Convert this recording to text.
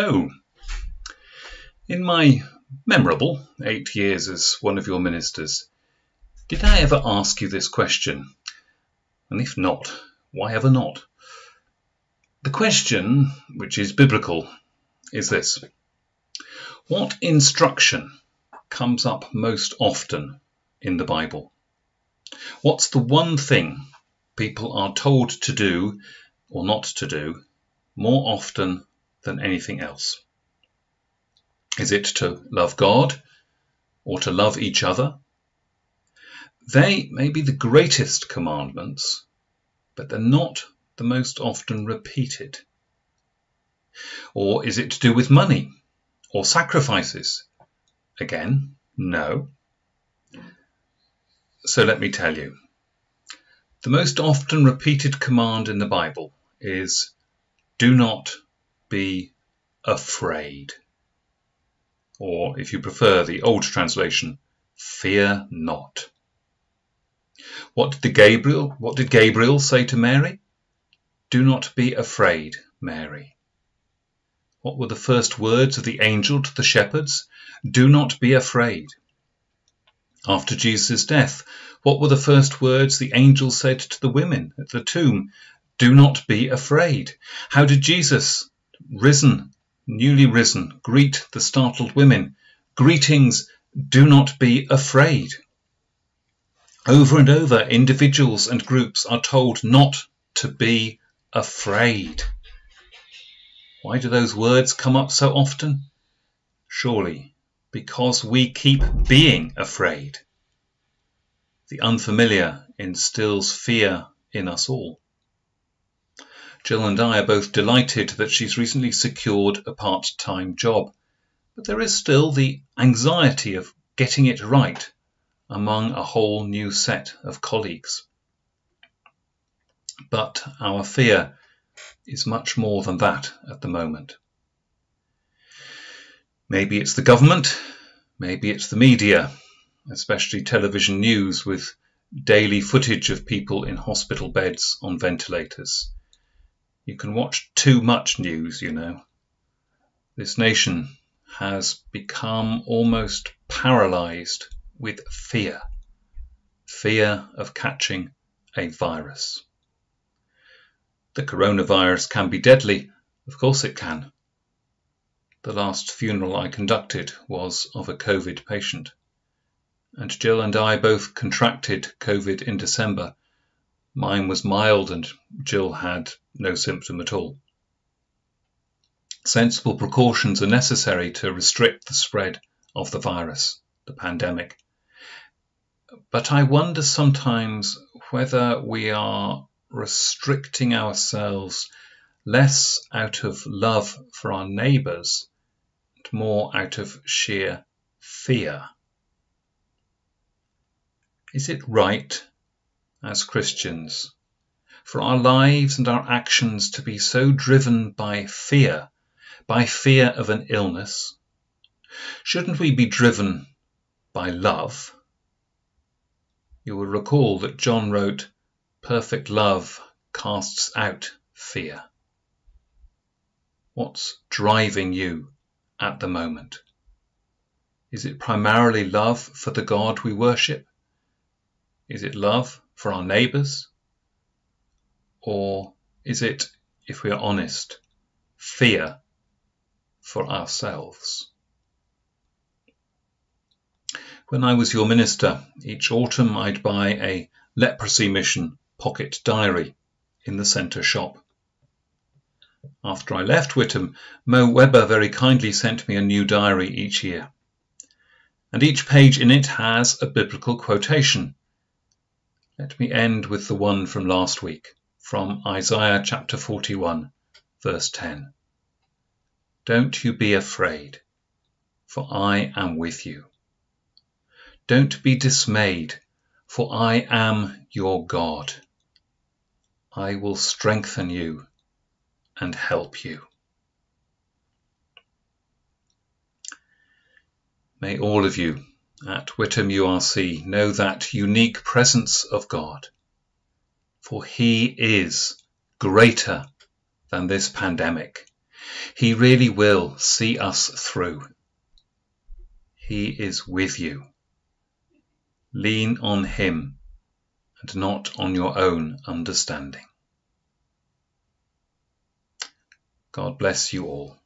So, in my memorable 8 years as one of your ministers, did I ever ask you this question? And if not, why ever not? The question, which is biblical, is this: what instruction comes up most often in the Bible? What's the one thing people are told to do or not to do more often than anything else? Is it to love God or to love each other? They may be the greatest commandments, but they're not the most often repeated. Or is it to do with money or sacrifices? Again, no. So let me tell you. The most often repeated command in the Bible is, do not be afraid. Or, if you prefer the old translation, fear not. What did Gabriel say to Mary? Do not be afraid, Mary. What were the first words of the angel to the shepherds? Do not be afraid. After Jesus' death, what were the first words the angel said to the women at the tomb? Do not be afraid. How did Jesus, newly risen, greet the startled women? Greetings, do not be afraid. Over and over, individuals and groups are told not to be afraid. Why do those words come up so often? Surely because we keep being afraid. The unfamiliar instills fear in us all. Jill and I are both delighted that she's recently secured a part-time job, but there is still the anxiety of getting it right among a whole new set of colleagues. But our fear is much more than that at the moment. Maybe it's the government, maybe it's the media, especially television news with daily footage of people in hospital beds on ventilators. You can watch too much news, you know. This nation has become almost paralyzed with fear of catching a virus. The coronavirus can be deadly, of course it can. The last funeral I conducted was of a COVID patient, and Jill and I both contracted COVID in December. Mine was mild and Jill had no symptom at all. Sensible precautions are necessary to restrict the spread of the virus, the pandemic. But I wonder sometimes whether we are restricting ourselves less out of love for our neighbours and more out of sheer fear. Is it right, as Christians, for our lives and our actions to be so driven by fear of an illness? Shouldn't we be driven by love? You will recall that John wrote, "Perfect love casts out fear." What's driving you at the moment? Is it primarily love for the God we worship? Is it love for our neighbours? Or is it, if we are honest, fear for ourselves? When I was your minister, each autumn I'd buy a leprosy mission pocket diary in the centre shop. After I left Whittam, Mo Webber very kindly sent me a new diary each year. And each page in it has a biblical quotation. Let me end with the one from last week, from Isaiah chapter 41, verse 10. Don't you be afraid, for I am with you. Don't be dismayed, for I am your God. I will strengthen you and help you. May all of you at Whittam URC know that unique presence of God, for he is greater than this pandemic. He really will see us through. He is with you. Lean on him and not on your own understanding. God bless you all.